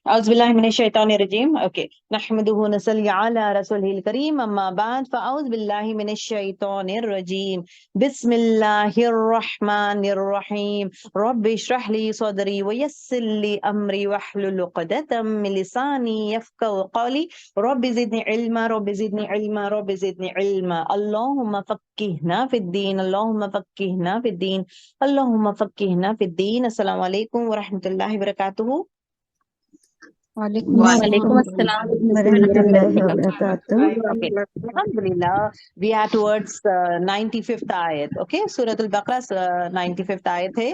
أعوذ بالله من الشيطان الرجيم. Okay. نحمده ونصلي على رسوله الكريم. أما بعد فأعوذ بالله من الشيطان الرجيم. بسم الله الرحمن الرحيم. رب اشرح لي صدري ويسر لي أمري واحلل عقدة من لساني يفقهوا قولي. رب زدني علما رب زدني علما رب زدني علما. اللهم فقهنا في الدين اللهم فقهنا في الدين اللهم فقهنا في الدين. السلام عليكم ورحمة الله وبركاته. وعلیکم وعلیکم السلام السلام ورحمۃ اللہ ورحمۃ اللہ وبرکاتہ. وبرکاتہ. Okay. Alhamdulillah, we are towards 95th ayat. Okay, Surah Al-Baqarah 95th ayat ہے.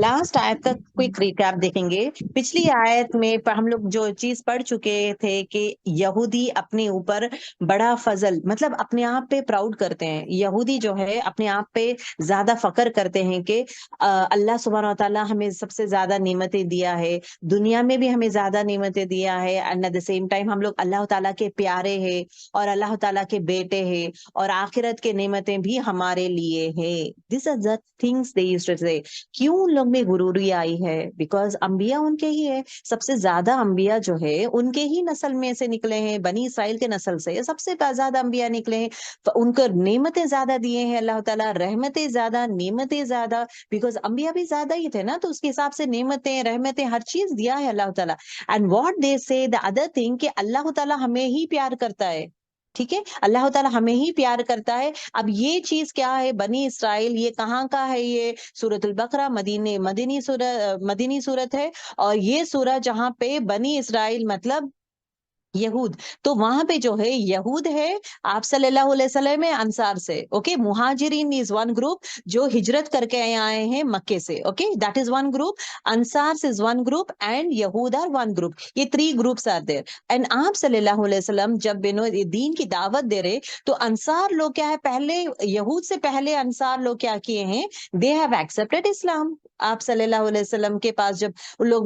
لاسٹ آیت کا کوئک ریکیپ دیکھیں گے. پچھلی آیت میں ہم لوگ جو چیز پڑھ چکے تھے کہ یہودی اپنے اوپر بڑا فضل مطلب اپنے آپ پہ پراؤڈ کرتے ہیں. یہودی جو ہے اپنے آپ پہ زیادہ فخر کرتے ہیں کہ اللہ سبحانہ و تعالیٰ ہمیں سب سے زیادہ نعمتیں دیا ہے, دنیا میں بھی ہمیں زیادہ نعمتیں دیا ہے, and at the same time ہم لوگ اللہ تعالیٰ کے پیارے ہیں اور اللہ تعالیٰ کے بیٹے ہیں اور آخرت کے نعمتیں بھی ہمارے لیے ہیں. These are the things they used to say. کیوں ان لوگ میں غروری آئی ہے؟ بیکاز انبیاء ان کے ہی ہے, سب سے زیادہ انبیاء جو ہے ان کے ہی نسل میں سے نکلے ہیں, بنی اسرائیل کے نسل سے سب سے زیادہ انبیاء نکلے ہیں. ان کو نعمتیں زیادہ دیے ہیں اللہ تعالیٰ, رحمتیں زیادہ, نعمتیں زیادہ, بیکاز انبیاء بھی زیادہ ہی تھے نا, تو اس کے حساب سے نعمتیں رحمتیں ہر چیز دیا ہے اللہ تعالیٰ. اینڈ واٹ دے سے دا ادر تھنگ کہ اللہ تعالیٰ ہمیں ہی پیار کرتا ہے. ٹھیک ہے, اللہ تعالیٰ ہمیں ہی پیار کرتا ہے. اب یہ چیز کیا ہے, بنی اسرائیل, یہ کہاں کا ہے؟ یہ سورۃ البقرہ مدینی سورت ہے, اور یہ سورہ جہاں پہ بنی اسرائیل مطلب یہود, تو وہاں پہ جو ہے یہود ہے آپ صلی اللہ علیہ وسلم میں انصار سے. اوکے, مہاجرین از ون گروپ جو ہجرت کر کے آئے ہیں مکے سے. Okay, that is one group. انصار از ون گروپ اینڈ یہود آر ون گروپ. یہ 3 گروپس آر دیر. اینڈ آپ صلی اللہ علیہ وسلم جب دین کی دعوت دے رہے تو انصار لوگ کیا ہے, پہلے یہود سے پہلے انصار لوگ کیا کیے ہیں, دے ہیو ایکسپٹیڈ اسلام. آپ صلی اللہ علیہ وسلم کے پاس جب لوگ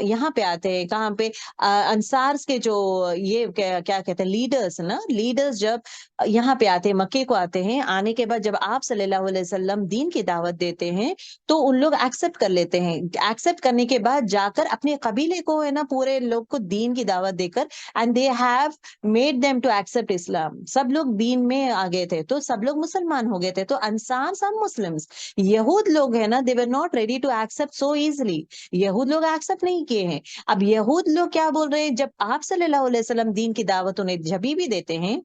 یہاں پہ آتے ہیں, کہاں پہ, انصار کے جو یہ کیا کہتے ہیں لیڈرز نا, لیڈرز جب یہاں پہ آتے ہیں, مکے کو آتے ہیں, آنے کے بعد جب آپ صلی اللہ علیہ وسلم دین کی دعوت دیتے ہیں تو ان لوگ ایکسپٹ کر لیتے ہیں. ایکسپٹ کرنے کے بعد جا کر اپنے قبیلے کو ہے نا, پورے لوگ کو دین کی دعوت دے کر, and they have made them to accept Islam. سب لوگ دین میں آ گئے تھے تو سب لوگ مسلمان ہو گئے تھے. تو انصار سب مسلمس. یہود لوگ ہے نا, they were not ready to accept so easily. یہود لوگ ایکسپٹ نہیں کیے ہیں. اب یہود لوگ کیا بول رہے ہیں, جب آپ صلی اللہ علیہ وسلم دین کی دعوت انہیں جبھی بھی دیتے ہیں,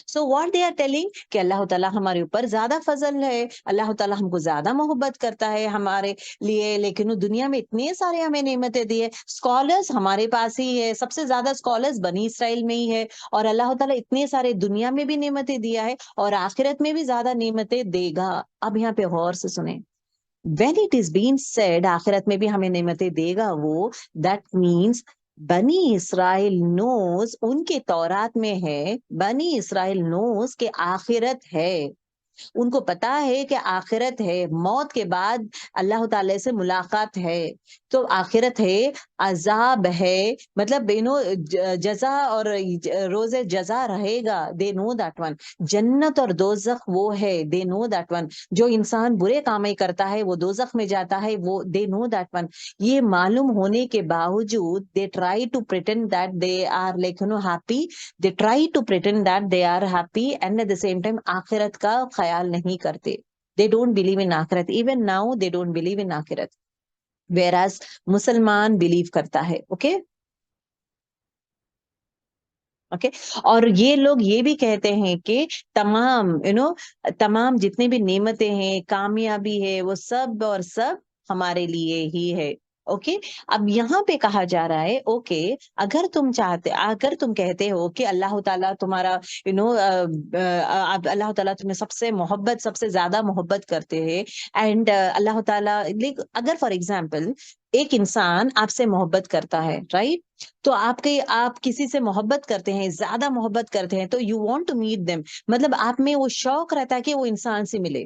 so what they are telling کہ اللہ تعالیٰ ہمارے اوپر زیادہ فضل ہے, اللہ تعالیٰ ہم کو زیادہ محبت کرتا ہے ہمارے لیے, لیکن وہ دنیا میں اتنے سارے ہمیں نعمتیں دی ہے. اسکالرس ہمارے پاس ہی ہے, سب سے زیادہ اسکالرس بنی اسرائیل میں ہی ہے, اور اللہ تعالیٰ اتنے سارے دنیا میں بھی نعمتیں دیا ہے اور آخرت میں بھی زیادہ نعمتیں دے گا. اب یہاں پہ غور سے سنیں, when it is being said آخرت میں بھی ہمیں نعمتیں دے گا, وہ that means بنی اسرائیل نوز, ان کے تورات میں ہے, بنی اسرائیل نوز کہ آخرت ہے, ان کو پتا ہے کہ آخرت ہے, موت کے بعد اللہ تعالی سے ملاقات ہے, تو آخرت ہے, عذاب ہے, مطلب جزا اور روز جزا رہے گا. دے نو دیٹ ون. جنت اور دوزخ وہ ہے, دے نو دیٹ ون. جو انسان برے کام ہی کرتا ہے وہ دوزخ میں جاتا ہے, وہ دے نو دیٹ ون. یہ معلوم ہونے کے باوجود they try to pretend that they are like happy. they try to pretend that they are happy and at the same time آخرت کا خیال نہیں کرتے. they don't believe in آخرت. even now they don't believe in آخرت, whereas مسلمان believe کرتا ہے. Okay okay. اور یہ لوگ یہ بھی کہتے ہیں کہ تمام جتنے بھی نعمتیں ہیں, کامیابی ہے, وہ سب اور سب ہمارے لیے ہی ہے. اوکے, اب یہاں پہ کہا جا رہا ہے, اوکے اگر تم کہتے ہو کہ اللہ تعالیٰ تمہارا اللہ تعالیٰ تمہیں سب سے زیادہ محبت کرتے ہیں, اینڈ اللہ تعالیٰ اگر فار ایگزامپل ایک انسان آپ سے محبت کرتا ہے, رائٹ, تو آپ کسی سے محبت کرتے ہیں, زیادہ محبت کرتے ہیں, تو you want to meet them, مطلب آپ میں وہ شوق رہتا ہے کہ وہ انسان سے ملے.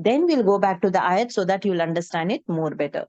then we'll go back to the ayat so that you'll understand it more better.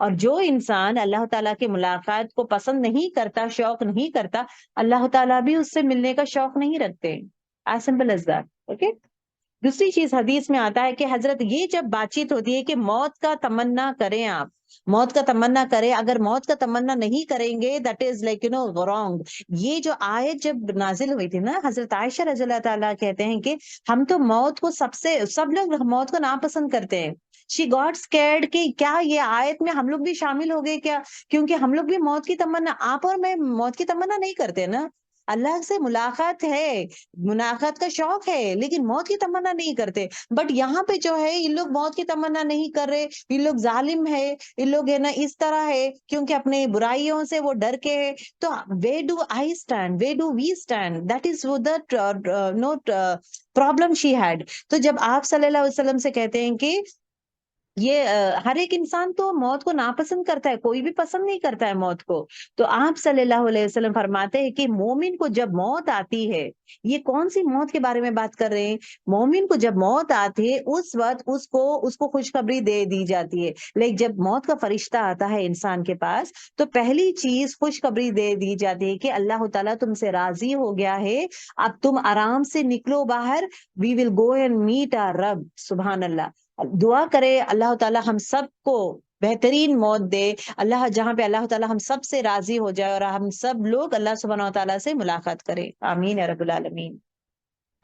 اور جو انسان اللہ تعالیٰ کی ملاقات کو پسند نہیں کرتا، شوق نہیں کرتا، اللہ تعالیٰ بھی اس سے ملنے کا شوق نہیں رکھتے. As simple as that. Okay. دوسری چیز حدیث میں آتا ہے کہ حضرت یہ جب بات چیت ہوتی ہے کہ موت کا تمنا کریں، آپ موت کا تمنا کریں، اگر موت کا تمنا نہیں کریں گے دیٹ از لائک رانگ. یہ جو آیت جب نازل ہوئی تھی نا، حضرت عائشہ رضی اللہ تعالیٰ کہتے ہیں کہ ہم تو موت کو سب لوگ موت کو ناپسند کرتے ہیں. شی گاٹ اسکیئرڈ کہ کیا یہ آیت میں ہم لوگ بھی شامل ہو گئے کیا، کیونکہ ہم لوگ بھی موت کی تمنا، آپ اور میں موت کی تمنا نہیں کرتے نا. اللہ سے ملاقات ہے، ملاقات کا شوق ہے، لیکن موت کی تمنا نہیں کرتے. بٹ یہاں پہ جو ہے یہ لوگ موت کی تمنا نہیں کر رہے، یہ لوگ ظالم ہے، یہ لوگ ہے نا اس طرح ہے کیونکہ اپنے برائیوں سے وہ ڈر کے ہے. تو where do I stand, where do we stand, that is the not problem she had. تو جب آپ صلی اللہ علیہ وسلم سے کہتے ہیں کہ یہ ہر ایک انسان تو موت کو ناپسند کرتا ہے، کوئی بھی پسند نہیں کرتا ہے موت کو، تو آپ صلی اللہ علیہ وسلم فرماتے ہیں کہ مومن کو جب موت آتی ہے، یہ کون سی موت کے بارے میں بات کر رہے ہیں؟ مومن کو جب موت آتی ہے اس وقت اس کو خوشخبری دے دی جاتی ہے. لیکن جب موت کا فرشتہ آتا ہے انسان کے پاس تو پہلی چیز خوشخبری دے دی جاتی ہے کہ اللہ تعالیٰ تم سے راضی ہو گیا ہے، اب تم آرام سے نکلو باہر، وی ول گو اینڈ میٹ آور رب. سبحان اللہ. دعا کرے اللہ تعالیٰ ہم سب کو بہترین موت دے، اللہ جہاں پہ اللہ تعالیٰ ہم سب سے راضی ہو جائے اور ہم سب لوگ اللہ سبحانہ و تعالیٰ سے ملاقات کرے. آمین یا رب العالمین.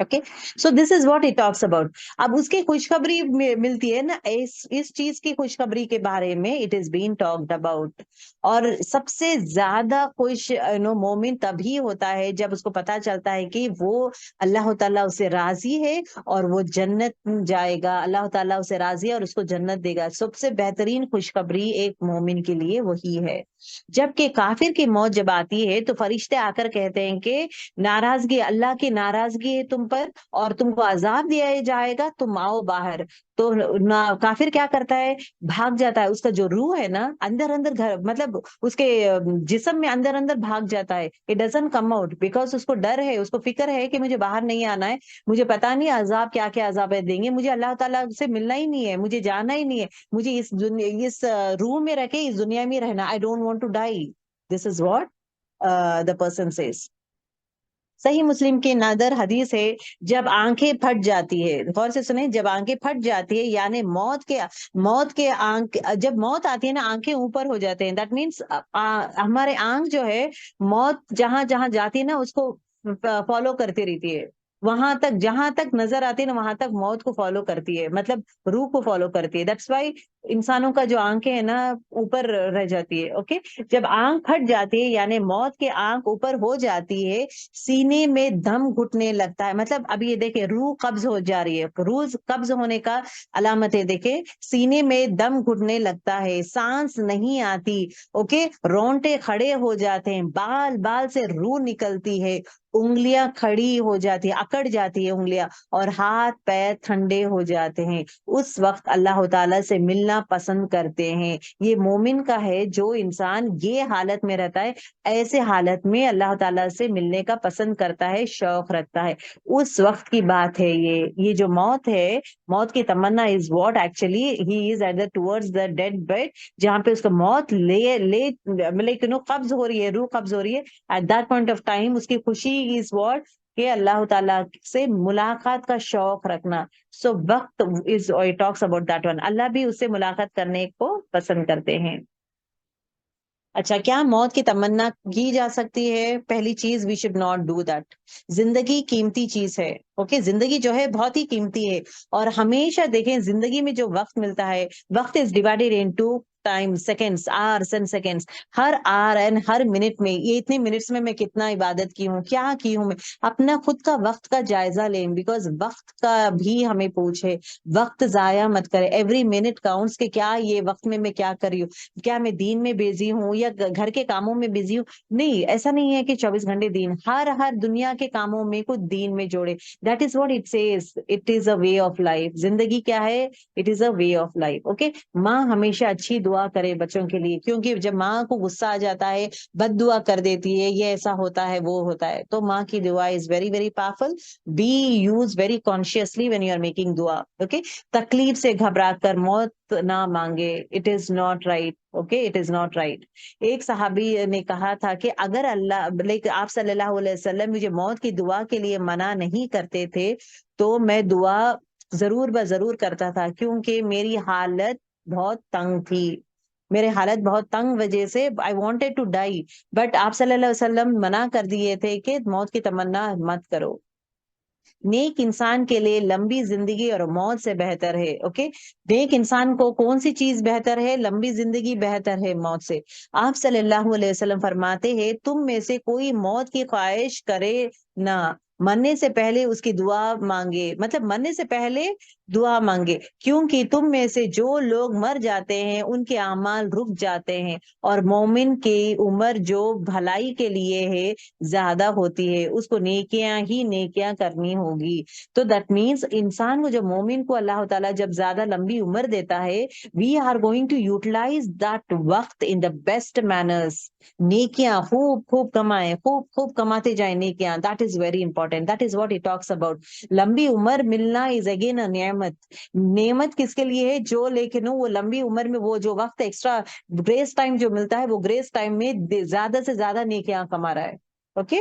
Okay. So this is what it talks about. اب اس کی خوشخبری ملتی ہے نا، اس چیز کی خوشخبری کے بارے میں it is been talked about. اور سب سے زیادہ خوش مومن تبھی ہوتا ہے جب اس کو پتا چلتا ہے کہ وہ اللہ تعالیٰ اسے راضی ہے اور وہ جنت جائے گا، اللہ تعالیٰ اسے راضی ہے اور اس کو جنت دے گا. سب سے بہترین خوشخبری ایک مومن کے لیے وہی ہے. جبکہ کافر کی موت جب آتی ہے تو فرشتے آ کر کہتے ہیں کہ ناراضگی، اللہ کی ناراضگی ہے تم پر اور تم کو عذاب دیا جائے گا، تم آؤ باہر. تو کافر کیا کرتا ہے؟ بھاگ جاتا ہے. اس کا جو روح ہے نا اندر اندر گھر مطلب اس کے جسم میں اندر اندر بھاگ جاتا ہے. It doesn't come out because اس کو ڈر ہے، اس کو فکر ہے کہ مجھے باہر نہیں آنا ہے، مجھے پتا نہیں عذاب کیا کیا عذاب دیں گے، مجھے اللہ تعالیٰ سے ملنا ہی نہیں ہے، مجھے جانا ہی نہیں ہے، مجھے اس روح میں رکھے اس دنیا میں رہنا. I don't want to die. This is what the person says. صحیح مسلم کے نادر حدیث ہے، جب آنکھیں پھٹ جاتی ہے، غور سے سنیں، جب آنکھیں پھٹ جاتی ہے یعنی موت کے جب موت آتی ہے نا آنکھیں اوپر ہو جاتے ہیں. دیٹ مینس ہمارے آنکھ جو ہے موت جہاں جہاں جاتی ہے نا اس کو فالو کرتی رہتی ہے، وہاں تک جہاں تک نظر آتی ہے نا وہاں تک موت کو فالو کرتی ہے، مطلب روح کو فالو کرتی ہے. دیٹس وائی انسانوں کا جو آنکھیں ہے نا اوپر رہ جاتی ہے. اوکے. جب آنکھ پھٹ جاتی ہے یعنی موت کے آنکھ اوپر ہو جاتی ہے، سینے میں دم گھٹنے لگتا ہے. مطلب اب یہ دیکھیں روح قبض ہو جا رہی ہے، روح قبض ہونے کا علامت ہے. دیکھیں سینے میں دم گھٹنے لگتا ہے، سانس نہیں آتی. اوکے. رونٹے کھڑے ہو جاتے ہیں، بال بال سے روح نکلتی ہے، انگلیاں کھڑی ہو جاتی ہے، اکڑ جاتی ہے انگلیاں، اور ہاتھ پیر ٹھنڈے ہو جاتے ہیں. اس وقت اللہ تعالیٰ سے ملنا پسند کرتے ہیں. یہ مومن کا ہے جو انسان یہ حالت میں رہتا ہے، ایسے حالت میں اللہ تعالیٰ سے ملنے کا پسند کرتا ہے، شوق رکھتا ہے. اس وقت کی بات ہے یہ جو موت ہے، موت کی تمنا is what actually he is at the towards the deathbed, جہاں پہ اس کو موت قبض ہو رہی ہے، روح قبض ہو رہی ہے. At that point of time اس کی خوشی از واٹ کہ اللہ تعالیٰ سے ملاقات کا شوق رکھنا. سو وقت از ٹاکس اباؤٹ دیٹ ون. اللہ بھی اس سے ملاقات کرنے کو پسند کرتے ہیں. اچھا، کیا موت کی تمنا کی جا سکتی ہے؟ پہلی چیز we should not do that. زندگی قیمتی چیز ہے. اوکے. زندگی جو ہے بہت ہی قیمتی ہے، اور ہمیشہ دیکھیں زندگی میں جو وقت ملتا ہے، وقت is divided into time, seconds, hours and seconds. Hare hour and Hare minute میں، یہ اتنے منٹس میں کتنا عبادت کی ہوں، کیا کی ہوں، میں اپنا خود کا وقت کا جائزہ لیں، بیکاز وقت کا بھی ہمیں پوچھے. وقت ضائع مت کرے. ایوری منٹ کاؤنٹس کہ کیا یہ وقت میں کیا کر رہی ہوں، کیا میں دین میں بیزی ہوں یا گھر کے کاموں میں بیزی ہوں. نہیں، ایسا نہیں ہے کہ 24 گھنٹے دین، ہر دنیا کے کاموں میں کچھ دین میں جوڑے. That is what it says. It is a way of life. زندگی کیا ہے؟ It is a way of life. Okay. ماں ہمیشہ اچھی دعا دعا کرے بچوں کے لیے, کیونکہ جب ماں کو غصہ آ جاتا ہے بد دعا کر دیتی ہے, یہ ایسا ہوتا ہے وہ ہوتا ہے, تو ماں کی دعا is very very powerful. Be use very consciously when you are making دعا. اوکے, تکلیف سے گھبرا کر موت نہ مانگے, it is not right. Okay, it is not right. ایک صحابی نے کہا تھا کہ اگر اللہ آپ صلی اللہ علیہ وسلم مجھے موت کی دعا کے لیے منع نہیں کرتے تھے تو میں دعا ضرور ضرور کرتا تھا, کیونکہ میری حالت بہت تنگ تھی, میرے حالت بہت تنگ وجہ سے I wanted to die, but آپ صلی اللہ علیہ وسلم منع کر دیے تھے کہ موت کی تمنا مت کرو. نیک انسان کے لیے لمبی زندگی اور موت سے بہتر ہے. اوکے, نیک انسان کو کون سی چیز بہتر ہے؟ لمبی زندگی بہتر ہے موت سے. آپ صلی اللہ علیہ وسلم فرماتے ہیں تم میں سے کوئی موت کی خواہش کرے نہ, مرنے سے پہلے اس کی دعا مانگے, مطلب مرنے سے پہلے دعا مانگے, کیونکہ تم میں سے جو لوگ مر جاتے ہیں ان کے اعمال رک جاتے ہیں, اور مومن کی عمر جو بھلائی کے لیے ہے زیادہ ہوتی ہے, اس کو نیکیاں ہی نیکیاں کرنی ہوگی. تو دیٹ مینس انسان کو, جب مومن کو اللہ تعالیٰ جب زیادہ لمبی عمر دیتا ہے, we are going to utilize that وقت ان دا بیسٹ مینرز. نیکیاں خوب خوب کمائیں, خوب خوب کماتے جائیں نیکیاں. That is very important. That is what it talks about. لمبی عمر ملنا از اگین اے نعمت. نعمت کس کے لیے ہے؟ جو لیکن وہ لمبی عمر میں وہ جو وقت ایکسٹرا گریس ٹائم جو ملتا ہے, وہ گریس ٹائم میں زیادہ سے زیادہ نیکیاں کما رہا ہے. اوکے,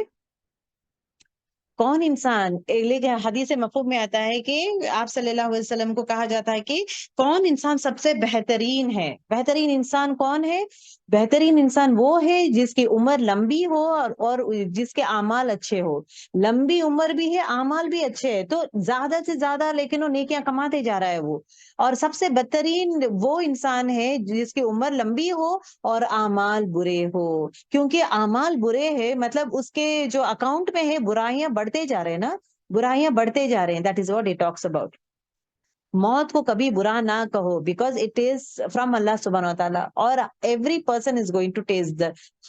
کون انسان, لیکن حدیث مفہوم میں آتا ہے کہ آپ صلی اللہ علیہ وسلم کو کہا جاتا ہے کہ کون انسان سب سے بہترین ہے. بہترین انسان کون ہے؟ بہترین انسان وہ ہے جس کی عمر لمبی ہو اور جس کے اعمال اچھے ہو. لمبی عمر بھی ہے, اعمال بھی اچھے ہے, تو زیادہ سے زیادہ لیکن وہ نیکیاں کماتے جا رہا ہے وہ. اور سب سے بدترین وہ انسان ہے جس کی عمر لمبی ہو اور اعمال برے ہو, کیونکہ اعمال برے ہیں مطلب اس کے جو اکاؤنٹ میں ہے برائیاں بڑھتے جا رہے ہیں نا, برائیاں بڑھتے جا رہے ہیں. That is what it talks about. موت کو کبھی برا نہ کہو, because it is from Allah سبحانہ وتعالیٰ, اور every person is going to test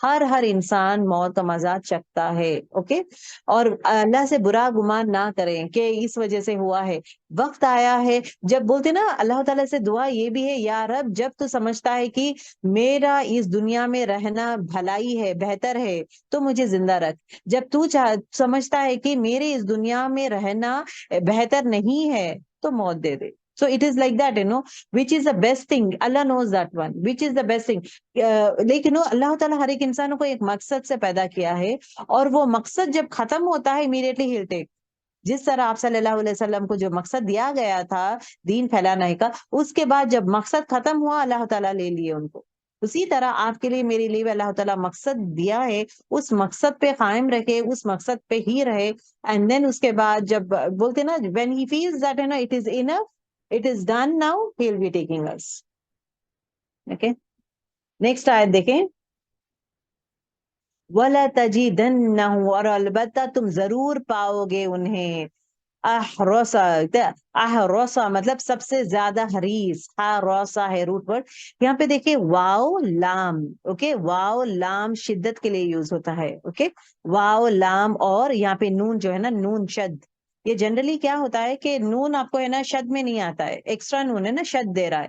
ہر انسان موت کا مزہ چکھتا ہے. اوکے, اور اللہ سے برا گمان نہ کریں کہ اس وجہ سے ہوا ہے. وقت آیا ہے جب بولتے نا اللہ تعالیٰ سے دعا یہ بھی ہے, یا رب جب تو سمجھتا ہے کہ میرا اس دنیا میں رہنا بھلائی ہے, بہتر ہے, تو مجھے زندہ رکھ. جب تو سمجھتا ہے کہ میرے اس دنیا میں رہنا بہتر نہیں ہے تو موت دے دے. So it is like that, which is the best thing. Allah knows that one, which is the best thing. لیکن اللہ تعالیٰ ہر ایک انسان کو ایک مقصد سے پیدا کیا ہے, اور وہ مقصد جب ختم ہوتا ہے immediately he'll take. جس طرح آپ صلی اللہ علیہ وسلم کو جو مقصد دیا گیا تھا دین پھیلانے کا, اس کے بعد جب مقصد ختم ہوا اللہ تعالیٰ لے لیے ان کو. اسی طرح آپ کے لیے میرے لیے اللہ تعالیٰ مقصد دیا ہے, اس مقصد پہ قائم رکھے, اس مقصد پہ ہی رہے. اینڈ دین اس کے بعد جب بولتے نا when he feels that it is enough, it is done now, he will be taking us. Okay, next آیت دیکھیں. وَلَا تَجِدَنَّهُ, اور البتہ تم ضرور پاؤ گے انہیں, احرصا مطلب سب سے زیادہ حریص. حرصا ہے روٹ ورڈ. یہاں پہ دیکھیں واو لام. اوکے, واو لام شدت کے لیے یوز ہوتا ہے. اوکے, واو لام, اور یہاں پہ نون جو ہے نا, نون شد. یہ جنرلی کیا ہوتا ہے کہ نون آپ کو ہے نا شد میں نہیں آتا ہے, ایکسٹرا نون ہے نا, شد دے رہا ہے.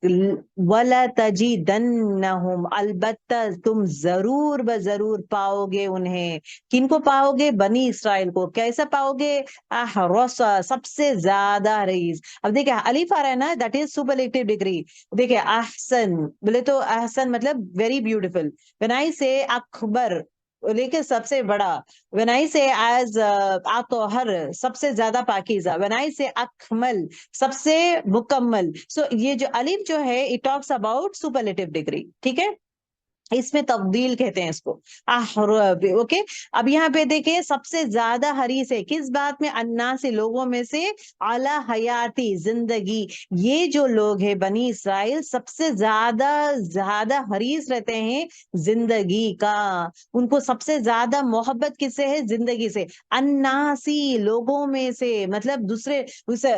وَلَا تَجِدَنَّهُمْ, البتہ تم ضرور ضرور پاؤ گے انہیں. کن کو پاؤ گے؟ بنی اسرائیل کو. کیسا پاؤ گے؟ احرصا, سب سے زیادہ حریص. اب دیکھیں الف آ رہا ہے نا, دیٹ از سپرلیٹو ڈگری. دیکھیں احسن بولے تو احسن مطلب very beautiful. when I say اکبر, لیکن سب سے بڑا. when I say as اطہر, سب سے زیادہ پاکیزہ. when I say اکمل, سب سے مکمل. سو یہ جو الف جو ہے it talks about superlative degree. ٹھیک ہے, اس میں تفضیل کہتے ہیں اس کو. اوکے, اب یہاں پہ دیکھیں سب سے زیادہ حریص ہے کس بات میں؟ الناس, لوگوں میں سے, اعلی حیاتی, زندگی. یہ جو لوگ ہیں بنی اسرائیل سب سے زیادہ حریص رہتے ہیں زندگی کا. ان کو سب سے زیادہ محبت کس سے ہے؟ زندگی سے. الناسی, لوگوں میں سے, مطلب دوسرے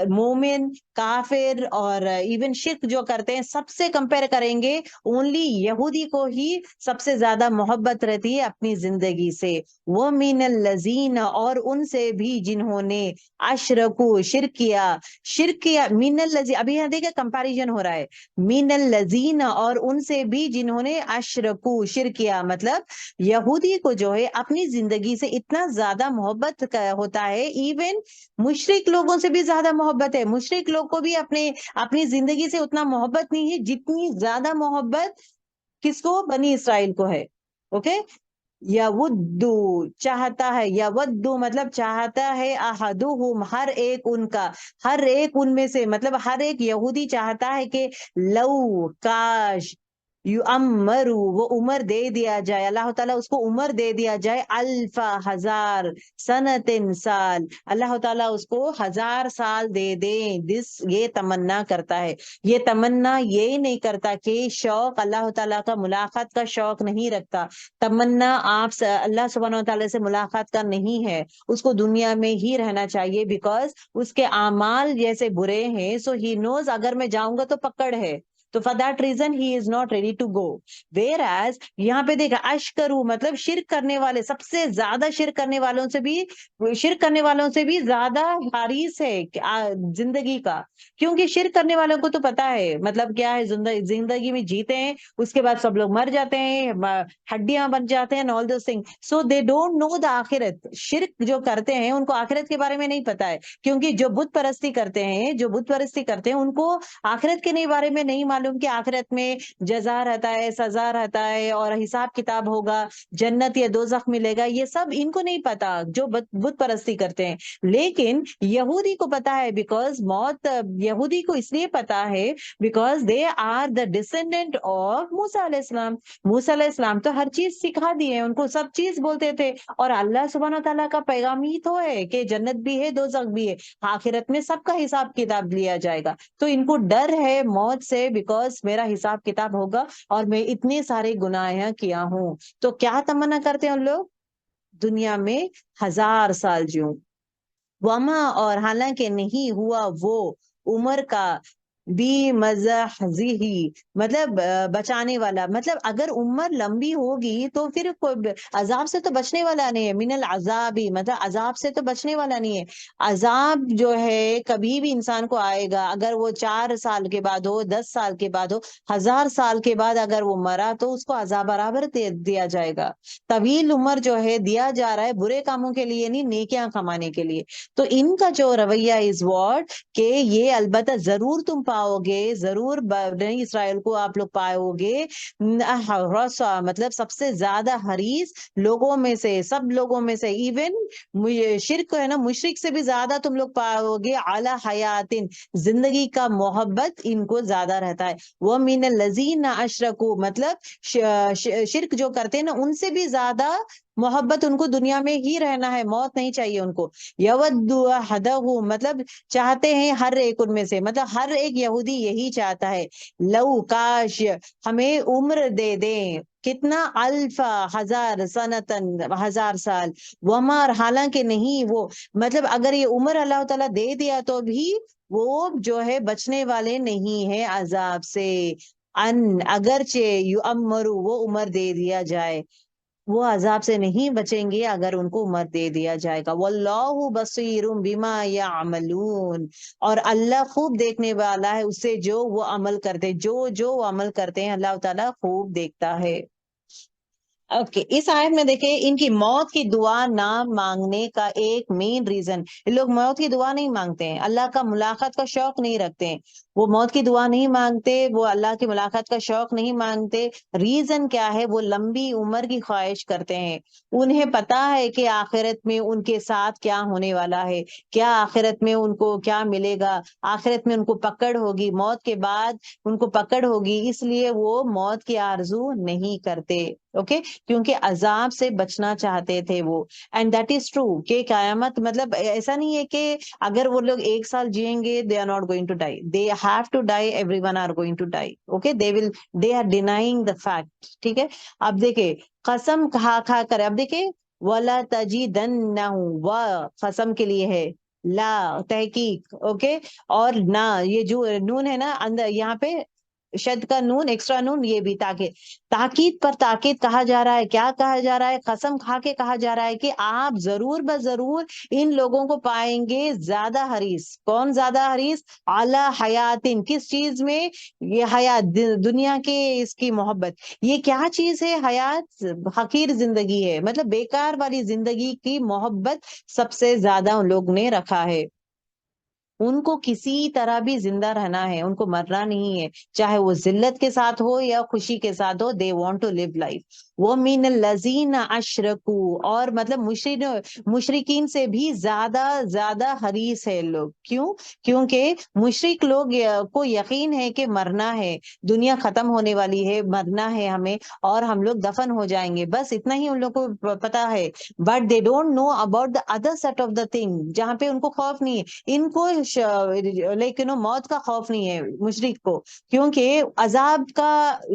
مومن, کافر اور ایون شرک جو کرتے ہیں سب سے کمپیئر کریں گے, اونلی یہودی کو ہی سب سے زیادہ محبت رہتی ہے اپنی زندگی سے. وَمِنَ الَّذِينَ اور ان سے بھی جنہوں نے اشرکو شرک کیا من الذی ابھی یہاں دیکھیں کمپیریزن ہو رہا ہے. من الذین اور ان سے بھی جنہوں نے اشرکو شرک کیا مطلب یہودی کو جو ہے اپنی زندگی سے اتنا زیادہ محبت ہوتا ہے. ایون مشرک لوگوں سے بھی زیادہ محبت ہے. مشرک لوگ کو بھی اپنی زندگی سے اتنا محبت نہیں ہے جتنی زیادہ محبت کس کو؟ بنی اسرائیل کو ہے. اوکے. یودو چاہتا ہے، یودو مطلب چاہتا ہے، احدہم ہر ایک ان کا، ہر ایک ان میں سے مطلب ہر ایک یہودی چاہتا ہے کہ لو کاش یعمرو وہ عمر دے دیا جائے، اللہ تعالیٰ اس کو عمر دے دیا جائے، الف ہزار سنتن سال، اللہ تعالیٰ اس کو 1000 سال دے دیں. یہ تمنا کرتا ہے. یہ تمنا یہ نہیں کرتا کہ شوق اللہ تعالیٰ کا ملاقات کا شوق نہیں رکھتا. تمنا آپ اللہ سبحانہ و تعالیٰ سے ملاقات کا نہیں ہے. اس کو دنیا میں ہی رہنا چاہیے بیکاز اس کے اعمال جیسے برے ہیں. سو ہی نوز اگر میں جاؤں گا تو پکڑ ہے، تو for that reason he is not ready to go. Whereas یہاں پہ دیکھا اشکرو مطلب شرک کرنے والے، سب سے زیادہ شرک کرنے والوں سے بھی زیادہ حریص ہے زندگی کا. کیونکہ شرک کرنے والوں کو تو پتا ہے مطلب کیا ہے، زندگی میں جیتے ہیں، اس کے بعد سب لوگ مر جاتے ہیں، ہڈیاں بن جاتے ہیں، all those things. So they don't know the آخرت. شرک جو کرتے ہیں ان کو آخرت کے بارے میں نہیں پتا ہے. کیونکہ جو بت پرستی کرتے ہیں ان کو آخرت کے بارے میں نہیں معلوم کہ آخرت میں جزا رہتا ہے، سزا رہتا ہے، اور حساب کتاب ہوگا، جنت یا دوزخ ملے گا. یہ سب ان کو نہیں پتا جو بت پرستی کرتے ہیں. لیکن یہودی کو پتا ہے، بیکاز موت یہودی کو اس لیے پتا ہے because they are the descendant of موسیٰ علیہ السلام. موسیٰ علیہ السلام تو ہر چیز سکھا دی ہے، ان کو سب چیز بولتے تھے. اور اللہ سبحانہ تعالیٰ کا پیغام ہی تو ہے کہ جنت بھی ہے، دوزخ بھی ہے، آخرت میں سب کا حساب کتاب لیا جائے گا. تو ان کو ڈر ہے موت سے بیکاز میرا حساب کتاب ہوگا اور میں اتنے سارے گناہ کیا ہوں. تو کیا تمنا کرتے ہیں ان لوگ؟ دنیا میں 1000 سال جیوں. وما اور حالانکہ نہیں ہوا وہ عمر کا بھی مزحزحی مطلب بچانے والا. مطلب اگر عمر لمبی ہوگی تو پھر عذاب سے تو بچنے والا نہیں ہے. من العذابی مطلب عذاب سے تو بچنے والا نہیں ہے. عذاب جو ہے کبھی بھی انسان کو آئے گا، اگر وہ 4 سال کے بعد ہو، 10 سال کے بعد ہو، 1000 سال کے بعد اگر وہ مرا تو اس کو عذاب برابر دیا جائے گا. طویل عمر جو ہے دیا جا رہا ہے برے کاموں کے لیے نہیں، نیکیاں کمانے کے لیے. تو ان کا جو رویہ از واٹ کہ یہ البتہ ضرور تم پاؤ گے، ضرور بنی اسرائیل کو آپ لوگ پاؤ گے رسا مطلب سب سے زیادہ حریص لوگوں میں سے، سب لوگوں میں سے. ایون شرک ہے نا، مشرک سے بھی زیادہ تم لوگ پاؤ گے اعلی حیاتن زندگی کا محبت ان کو زیادہ رہتا ہے. وہ من الذین اشرکو مطلب شرک جو کرتے ہیں نا ان سے بھی زیادہ محبت ان کو دنیا میں ہی رہنا ہے، موت نہیں چاہیے ان کو. یود احدہم مطلب چاہتے ہیں ہر ایک ان میں سے، مطلب ہر ایک یہودی یہی چاہتا ہے لو کاش ہمیں عمر دے دیں. کتنا؟ الف 1000 سنتن 1000 سال. ومار حالانکہ نہیں وہ مطلب اگر یہ عمر اللہ تعالیٰ دے دیا تو بھی وہ جو ہے بچنے والے نہیں ہیں عذاب سے. ان اگرچہ یعمرو وہ عمر دے دیا جائے، وہ عذاب سے نہیں بچیں گے اگر ان کو عمر دے دیا جائے گا. واللہ بصیر بما یعملون اور اللہ خوب دیکھنے والا ہے اس سے جو وہ عمل کرتے، جو وہ عمل کرتے ہیں اللہ تعالیٰ خوب دیکھتا ہے. اوکے. اس آیت میں دیکھیں ان کی موت کی دعا نہ مانگنے کا ایک مین ریزن، یہ لوگ موت کی دعا نہیں مانگتے ہیں، اللہ کا ملاقات کا شوق نہیں رکھتے ہیں. وہ موت کی دعا نہیں مانگتے، وہ اللہ کی ملاقات کا شوق نہیں مانگتے. ریزن کیا ہے؟ وہ لمبی عمر کی خواہش کرتے ہیں. انہیں پتا ہے کہ آخرت میں ان کے ساتھ کیا ہونے والا ہے، کیا آخرت میں ان کو کیا ملے گا، آخرت میں ان کو پکڑ ہوگی، موت کے بعد ان کو پکڑ ہوگی، اس لیے وہ موت کی آرزو نہیں کرتے. اوکے. کیونکہ عذاب سے بچنا چاہتے تھے وہ. اینڈ دیٹ از ٹرو کہ قیامت مطلب ایسا نہیں ہے کہ اگر وہ لوگ 1 سال جئیں گے they are not going to die, they have to die, everyone are going to die. Okay, they are denying the fact. ٹھیک ہے. اب دیکھیں قسم کھا کھا کر، اب دیکھیں وَلَا تَجِدَنَّهُ و قسم کے لیے ہے، لا تحقیق. اوکے. اور نہ یہ جو نون ہے نا اندر یہاں پہ شد کا نون ایکسٹرا نون یہ بھی تاکید پر تاکید کہا جا رہا ہے. کیا کہا جا رہا ہے؟ قسم کھا کے کہا جا رہا ہے کہ آپ ضرور بضرور ان لوگوں کو پائیں گے زیادہ حریص. کون زیادہ حریص؟ اعلی حیاتن، کس چیز میں؟ یہ حیات دنیا کے اس کی محبت. یہ کیا چیز ہے حیات؟ حقیر زندگی ہے، مطلب بیکار والی زندگی کی محبت سب سے زیادہ ان لوگ نے رکھا ہے. ان کو کسی طرح بھی زندہ رہنا ہے، ان کو مرنا نہیں ہے، چاہے وہ ذلت کے ساتھ ہو یا خوشی کے ساتھ ہو. They want to live life. وَمِنَ الَّذِينَ اشرکوا، اور مطلب مشرکین سے بھی زیادہ حریص ہے لوگ. کیوں؟ کیونکہ مشرک لوگ کو یقین ہے کہ مرنا ہے، دنیا ختم ہونے والی ہے، مرنا ہے ہمیں، اور ہم لوگ دفن ہو جائیں گے، بس اتنا ہی ان لوگ کو پتا ہے. But they don't know about the other set of the thing, جہاں پہ ان کو خوف نہیں ہے. ان کو لیکن موت کا خوف نہیں ہے مشرک کو، کیونکہ عذاب کا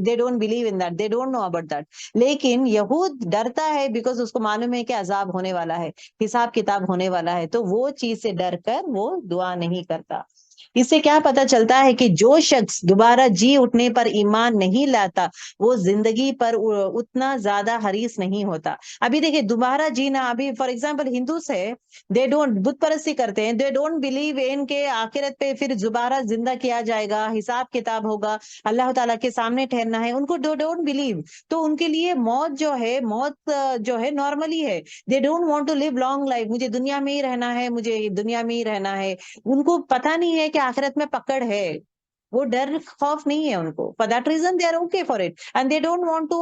they don't believe in that, they don't know about that. لیکن یہود ڈرتا ہے بیکاز اس کو معلوم ہے کہ عذاب ہونے والا ہے، حساب کتاب ہونے والا ہے، تو وہ چیز سے ڈر کر وہ دعا نہیں کرتا. اس سے کیا پتا چلتا ہے کہ جو شخص دوبارہ جی اٹھنے پر ایمان نہیں لاتا وہ زندگی پر اتنا زیادہ حریص نہیں ہوتا. ابھی دیکھیں دوبارہ جینا، ابھی فار ایگزامپل ہندوس ہے، دے ڈونٹ بت پرستی کرتے ہیں، دے ڈونٹ بلیو ان کے آخرت پہ پھر دوبارہ زندہ کیا جائے گا، حساب کتاب ہوگا، اللہ تعالیٰ کے سامنے ٹھہرنا ہے، ان کو ڈونٹ بلیو. تو ان کے لیے موت جو ہے نارملی ہے. They don't want to live long life, مجھے دنیا میں ہی رہنا ہے، مجھے دنیا میں ہی رہنا ہے. ان کو پتا نہیں ہے کہ آخرت میں پکڑ ہے، وہ ڈر خوف نہیں ہے ان کو. For that reason they are okay for it and they don't want to,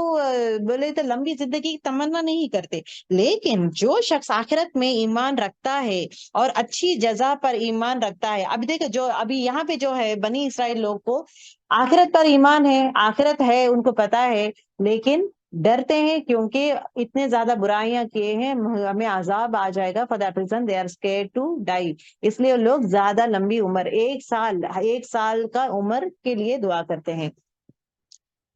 بولے تو لمبی زندگی کی تمنا نہیں کرتے. لیکن جو شخص آخرت میں ایمان رکھتا ہے اور اچھی جزا پر ایمان رکھتا ہے، اب دیکھو جو ابھی یہاں پہ جو ہے بنی اسرائیل لوگ کو آخرت پر ایمان ہے، آخرت ہے، ان کو پتا ہے، لیکن ڈرتے ہیں کیونکہ اتنے زیادہ برائیاں کیے ہیں، ہمیں عذاب آ جائے گا. For that reason they are scared to die. اس لیے لوگ زیادہ لمبی عمر، ایک سال کا عمر کے لیے دعا کرتے ہیں.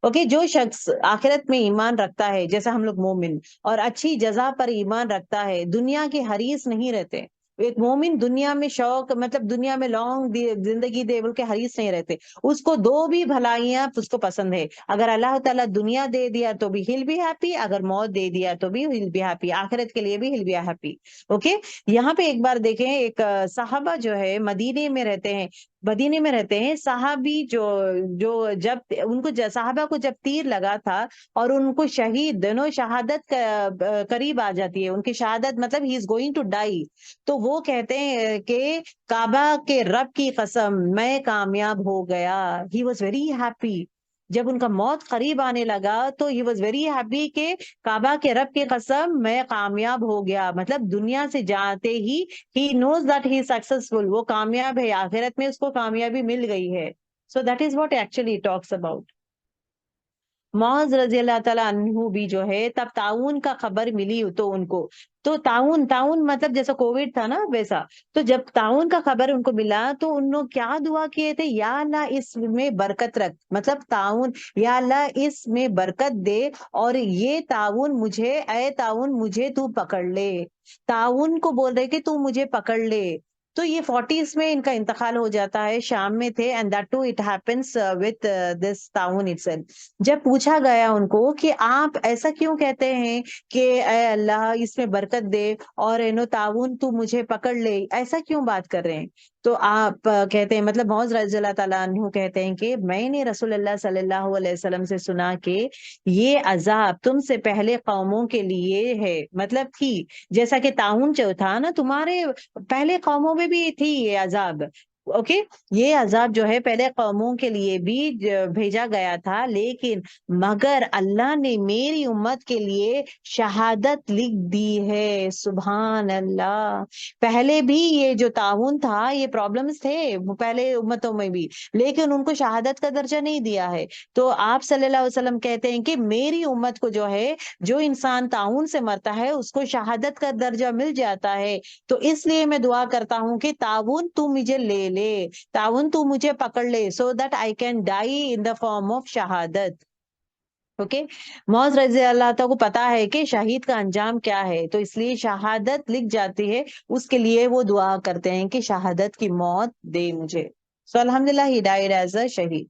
اوکے، جو شخص آخرت میں ایمان رکھتا ہے جیسا ہم لوگ مومن، اور اچھی جزا پر ایمان رکھتا ہے، دنیا کے حریص نہیں رہتے. ایک مومن دنیا میں شوق، مطلب دنیا میں لانگ زندگی دے بول کے حریص نہیں رہتے. اس کو دو بھی بھلائیاں اس کو پسند ہے. اگر اللہ تعالیٰ دنیا دے دیا تو بھی ہل بی ہیپی، اگر موت دے دیا تو بھی ہل بی ہیپی، آخرت کے لیے بھی ہل بی ہیپی. اوکے، یہاں پہ ایک بار دیکھیں، ایک صحابہ جو ہے مدینے میں رہتے ہیں صحابی، جو جب ان کو صحابہ کو جب تیر لگا تھا اور ان کو دونوں شہادت قریب آ جاتی ہے، ان کی شہادت مطلب ہی از گوئنگ ٹو ڈائی، تو وہ کہتے ہیں کہ کعبہ کے رب کی قسم میں کامیاب ہو گیا. He was very happy. جب ان کا موت قریب آنے لگا تو ہی واز ویری ہیپی کہ کعبہ کے رب کی قسم میں کامیاب ہو گیا. مطلب دنیا سے جاتے ہی he knows that he is successful، وہ کامیاب ہے، آخرت میں اس کو کامیابی مل گئی ہے. So that is what actually it talks about. معاذ رضی اللہ تعالیٰ عنہ بھی جو ہے تب تعاون کا خبر ملی تو ان کو، تو تعاون مطلب جیسا کووڈ تھا نا ویسا، تو جب تعاون کا خبر ان کو ملا تو ان لوگ کیا دعا کیے تھے؟ یا اللہ اس میں برکت رکھ، مطلب تعاون، یا اللہ اس میں برکت دے، اور یہ تعاون مجھے، اے تعاون مجھے تو پکڑ لے. تعاون کو بول رہے کہ تو مجھے پکڑ لے. تو یہ 40s میں ان کا انتقال ہو جاتا ہے، شام میں تھے، and that to it happens with this تعاون اٹسیلف. جب پوچھا گیا ان کو کہ آپ ایسا کیوں کہتے ہیں کہ اے اللہ اس میں برکت دے اور تعاون تو مجھے پکڑ لے، ایسا کیوں بات کر رہے ہیں؟ تو آپ کہتے ہیں، مطلب معاذ رضی اللہ تعالیٰ عنہ کہتے ہیں کہ میں نے رسول اللہ صلی اللہ علیہ وسلم سے سنا کہ یہ عذاب تم سے پہلے قوموں کے لیے ہے، مطلب تھی جیسا کہ تعاون جو تھا نا تمہارے پہلے قوموں میں بھی تھی یہ عذاب. اوکے، یہ عذاب جو ہے پہلے قوموں کے لیے بھی بھیجا گیا تھا، لیکن مگر اللہ نے میری امت کے لیے شہادت لکھ دی ہے. سبحان اللہ. پہلے بھی یہ جو تعاون تھا یہ پرابلمز تھے پہلے امتوں میں بھی، لیکن ان کو شہادت کا درجہ نہیں دیا ہے. تو آپ صلی اللہ علیہ وسلم کہتے ہیں کہ میری امت کو جو ہے، جو انسان تعاون سے مرتا ہے اس کو شہادت کا درجہ مل جاتا ہے. تو اس لیے میں دعا کرتا ہوں کہ تعاون تو مجھے لے لے، تعاون تو مجھے پکڑ لے، so that I can die in the form of شہادت. اوکے، معاذ رضی اللہ تعالیٰ کو پتا ہے کہ شہید کا انجام کیا ہے، تو اس لیے شہادت لکھ جاتی ہے، اس کے لیے وہ دعا کرتے ہیں کہ شہادت کی موت دے مجھے. سو الحمدللہ ہی ڈائیڈ ایز اے شہید.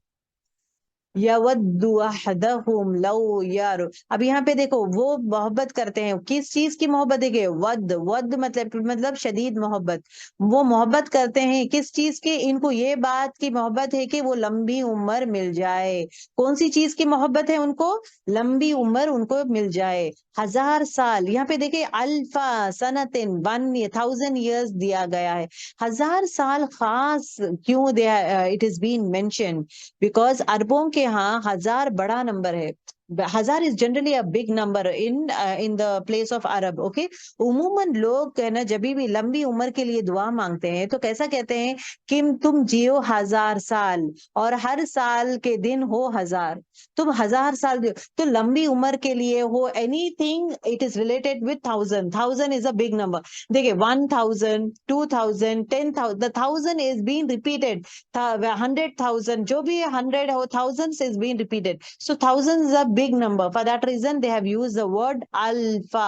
یودو احدہم لو یارو. اب یہاں پہ دیکھو وہ محبت کرتے ہیں، کس چیز کی محبت؟ دیکھے ود مطلب شدید محبت. وہ محبت کرتے ہیں کس چیز کی؟ ان کو یہ بات کی محبت ہے کہ وہ لمبی عمر مل جائے. کون سی چیز کی محبت ہے ان کو؟ لمبی عمر ان کو مل جائے. 1000 سال، یہاں پہ دیکھیں الفا سنتن 1000 years دیا گیا ہے. 1000 سال خاص کیوں دیا؟ It is been mention because عربوں کے ہاں 1000 بڑا نمبر ہے. 1000 is generally a big number in the place of Arab. Okay, عموماً لوگ ہے نا جب بھی لمبی عمر کے لیے دعا مانگتے ہیں تو کیسا کہتے ہیں کہ تم جیو 1000 سال اور ہر سال کے دن ہو 1000. تم 1000 سال جیو تو لمبی عمر کے لیے ہو anything it is related with 1000 is a big number. دیکھیے 1000 2000 10,000 the 1000 is being repeated. 100,000 جو بھی 100 ہو thousands is being repeated. So thousands is a big number. For that reason they have used the word alfa.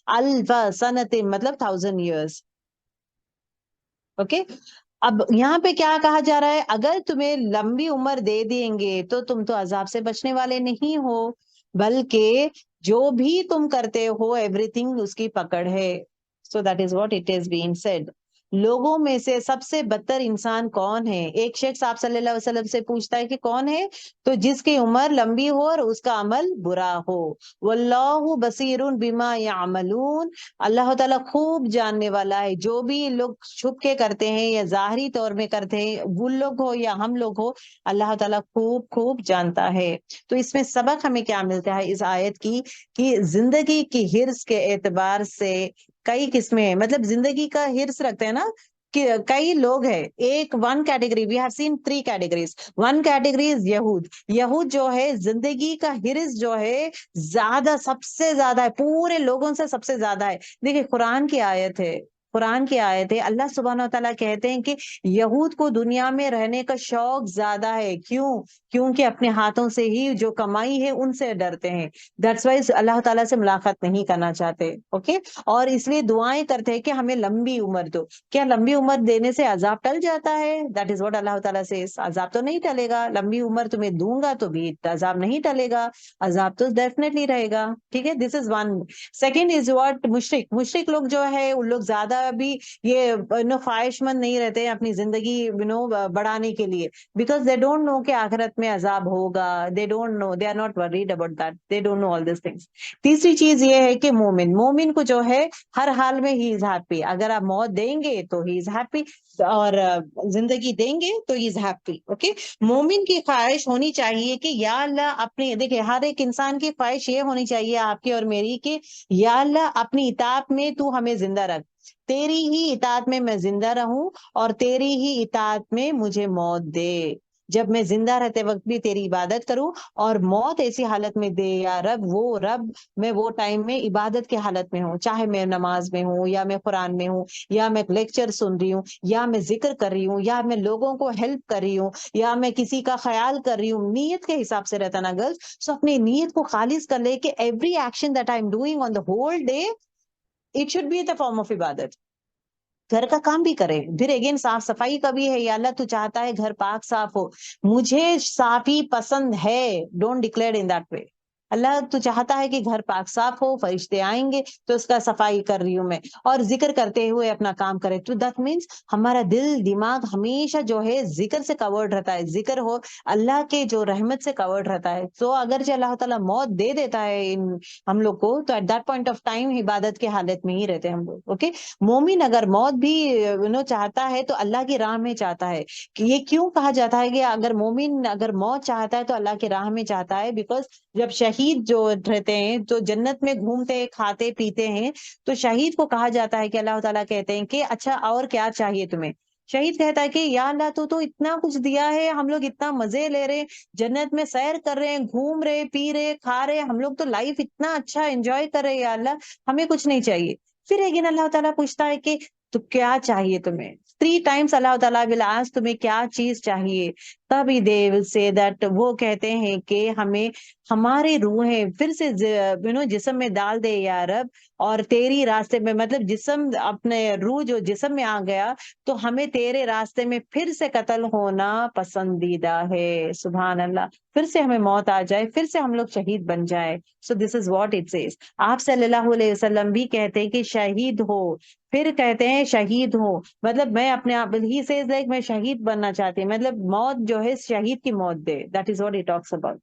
Alfa sanatin مطلب 1000 years. Okay. اب یہاں پہ کیا کہا جا رہا ہے؟ اگر تمہیں لمبی عمر دے دیں گے تو تم تو عذاب سے بچنے والے نہیں ہو، بلکہ جو بھی تم کرتے ہو ایوری تھنگ اس کی پکڑ ہے. So that is what it is been said. لوگوں میں سے سب سے بدتر انسان کون ہے؟ ایک شخص آپ صلی اللہ علیہ وسلم سے پوچھتا ہے کہ کون ہے؟ تو جس کی عمر لمبی ہو اور اس کا عمل برا ہو. واللہ بصیر بما یعملون. اللہ تعالیٰ خوب جاننے والا ہے جو بھی لوگ چھپ کے کرتے ہیں یا ظاہری طور میں کرتے ہیں، وہ لوگ ہو یا ہم لوگ ہو، اللہ تعالیٰ خوب خوب جانتا ہے. تو اس میں سبق ہمیں کیا ملتا ہے اس آیت کی؟ کہ زندگی کی حرص کے اعتبار سے کئی قسمیں ہیں. مطلب زندگی کا حرص رکھتے ہیں نا کہ کئی لوگ ہیں. ایک one category, we have seen 3 categories. One category is یہود. یہود جو ہے زندگی کا حرص جو ہے زیادہ، سب سے زیادہ ہے، پورے لوگوں سے سب سے زیادہ ہے. دیکھیں قرآن کی آیت ہے، قرآن کی آیت ہے. اللہ سبحانہ وتعالیٰ کہتے ہیں کہ یہود کو دنیا میں رہنے کا شوق زیادہ ہے. کیوں؟ کیونکہ اپنے ہاتھوں سے ہی جو کمائی ہے ان سے ڈرتے ہیں. دیٹس وائی اللہ تعالیٰ سے ملاقات نہیں کرنا چاہتے. اوکے. اور اس لیے دعائیں کرتے ہیں کہ ہمیں لمبی عمر دو. کیا لمبی عمر دینے سے عذاب ٹل جاتا ہے؟ دیٹ از واٹ اللہ تعالیٰ سے. عذاب تو نہیں ٹلے گا. لمبی عمر تمہیں دوں گا تو بھی عذاب نہیں ٹلے گا، عذاب تو ڈیفینیٹلی رہے گا. ٹھیک ہے، this is one. Second is what مشرک لوگ جو ہے ان لوگ زیادہ بھی یہ خواہش مند نہیں رہتے اپنی زندگی بڑھانے کے لیے، بیکاز دے ڈونٹ نو کہ آخرت میں عذاب ہوگا. They don't know, they are not worried about that, they don't know all these things. تیسری چیز یہ ہے کہ مومن کو جو ہے ہر حال میں ہی از ہیپی. اگر آپ موت دیں گے تو ہی از ہیپی، اور زندگی دیں گے تو ہی از ہیپی. اوکے. مومن کی خواہش ہونی چاہیے کہ یا اللہ اپنی، دیکھیں ہر ایک انسان کی خواہش یہ ہونی چاہیے آپ کی اور میری کہ یا اللہ اپنی اطاعت میں تو ہمیں زندہ رکھ، تیری ہی اطاعت میں زندہ رہوں اور تیری ہی اطاعت میں مجھے موت دے. جب میں زندہ رہتے وقت بھی تیری عبادت کروں اور موت ایسی حالت میں دے یا رب، وہ رب میں وہ ٹائم میں عبادت کی حالت میں ہوں، چاہے میں نماز میں ہوں یا میں قرآن میں ہوں یا میں لیکچر سن رہی ہوں یا میں ذکر کر رہی ہوں یا میں لوگوں کو ہیلپ کر رہی ہوں یا میں کسی کا خیال کر رہی ہوں. نیت کے حساب سے رہتا نا گرلس. سو اپنی نیت کو خالص کر لے کہ every action that I am doing on the whole day it should be in the form of عبادت. گھر کا کام بھی کرے، پھر اگین صاف صفائی کا بھی ہے. یا اللہ تو چاہتا ہے گھر پاک صاف ہو، مجھے صافی پسند ہے. Don't declare in that way. اللہ تو چاہتا ہے کہ گھر پاک صاف ہو، فرشتے آئیں گے تو اس کا صفائی کر رہی ہوں میں، اور ذکر کرتے ہوئے اپنا کام کرے. تو دیٹ مینس ہمارا دل دماغ ہمیشہ جو ہے ذکر سے کورڈ رہتا ہے، ذکر ہو اللہ کے جو رحمت سے کورڈ رہتا ہے. تو اگر جو اللہ تعالیٰ موت دے دیتا ہے ہم لوگ کو تو at that point of time عبادت کی حالت میں ہی رہتے ہیں ہم لوگ. اوکے. مومن اگر موت بھی چاہتا ہے تو اللہ کی راہ میں چاہتا ہے. کہ یہ کیوں کہا جاتا ہے کہ اگر مومن اگر موت چاہتا ہے تو اللہ کی راہ میں چاہتا ہے؟ بیکاز جب شہید جو رہتے ہیں تو جنت میں گھومتے کھاتے پیتے ہیں، تو شہید کو کہا جاتا ہے کہ اللہ تعالیٰ کہتے ہیں کہ اچھا اور کیا چاہیے تمہیں؟ شہید کہتا ہے کہ یا اللہ تو اتنا کچھ دیا ہے، ہم لوگ اتنا مزے لے رہے، جنت میں سیر کر رہے ہیں، گھوم رہے پی رہے کھا رہے، ہم لوگ تو لائف اتنا اچھا انجوائے کر رہے، یا اللہ ہمیں کچھ نہیں چاہیے. پھر ایک اللہ تعالیٰ پوچھتا ہے کہ تو کیا چاہیے تمہیں؟ 3 times اللہ تعالیٰ will ask تمہیں کیا چیز چاہیے، تبھی they will say that وہ کہتے ہیں کہ ہمیں ہماری روحیں پھر سے جسم میں ڈال دے یا رب، اور تیری راستے میں، مطلب جسم اپنے روح جو جسم میں آ گیا تو ہمیں تیرے راستے میں پھر سے قتل ہونا پسندیدہ ہے. سبحان اللہ، پھر سے ہمیں موت آ جائے، پھر سے ہم لوگ شہید بن جائے. سو دس از واٹ اٹ سیز. آپ صلی اللہ علیہ وسلم بھی کہتے ہیں کہ شہید ہو، پھر کہتے ہیں شہید ہو، مطلب میں اپنے آپ ہی سیز لائک میں شہید بننا چاہتی ہوں، مطلب موت جو ہے شہید کی موت دے. That is what he talks about.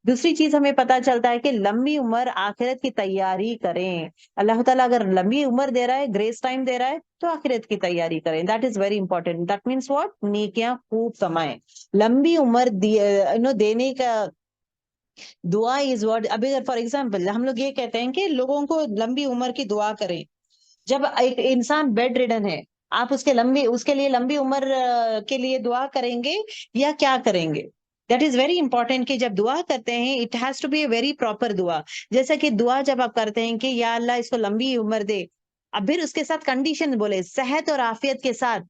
دوسری چیز ہمیں پتا چلتا ہے کہ لمبی عمر آخرت کی تیاری کریں. اللہ تعالیٰ اگر لمبی عمر دے رہا ہے، گریس ٹائم دے رہا ہے، تو آخرت کی تیاری کریں. That is very important. That means what? نیکیاں خوب کمائیں. لمبی عمر دینے کا دعا از واٹ. ابھی فار ایگزامپل ہم لوگ یہ کہتے ہیں کہ لوگوں کو لمبی عمر کی دعا کریں. جب ایک انسان بیڈ ریڈن ہے، آپ اس کے لیے لمبی عمر کے لیے دعا کریں گے یا کیا کریں گے؟ دیٹ از ویری امپورٹینٹ کہ جب دعا کرتے ہیں it has to be a very proper دعا. جیسا کہ دعا جب آپ کرتے ہیں کہ یا اللہ اس کو لمبی عمر دے، اب پھر اس کے ساتھ کنڈیشن بولے صحت اور عافیت کے ساتھ،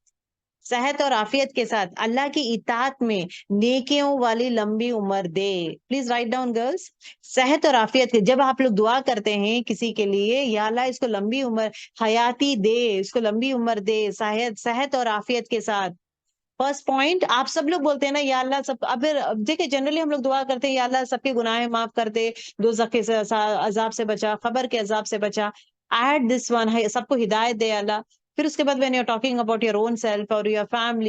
صحت اور عافیت کے ساتھ اللہ کی اطاعت میں نیکیوں والی لمبی عمر دے. Please write down girls. صحت اور عافیت کے جب آپ لوگ دعا کرتے ہیں کسی کے لیے، یا اللہ اس کو لمبی عمر حیاتی دے، اس کو لمبی عمر دے صحت اور عافیت کے ساتھ. فرسٹ پوائنٹ آپ سب لوگ بولتے ہیں نا یا اللہ سب، اب دیکھیں جنرلی ہم لوگ دعا کرتے ہیں یا اللہ سب کے گناہ معاف کر دے، دوزخ کے عذاب سے بچا، قبر کے عذاب سے بچا. ایڈ دس ون، سب کو ہدایت دے اللہ. پھر اس کے بعد when you're talking about your own self or your family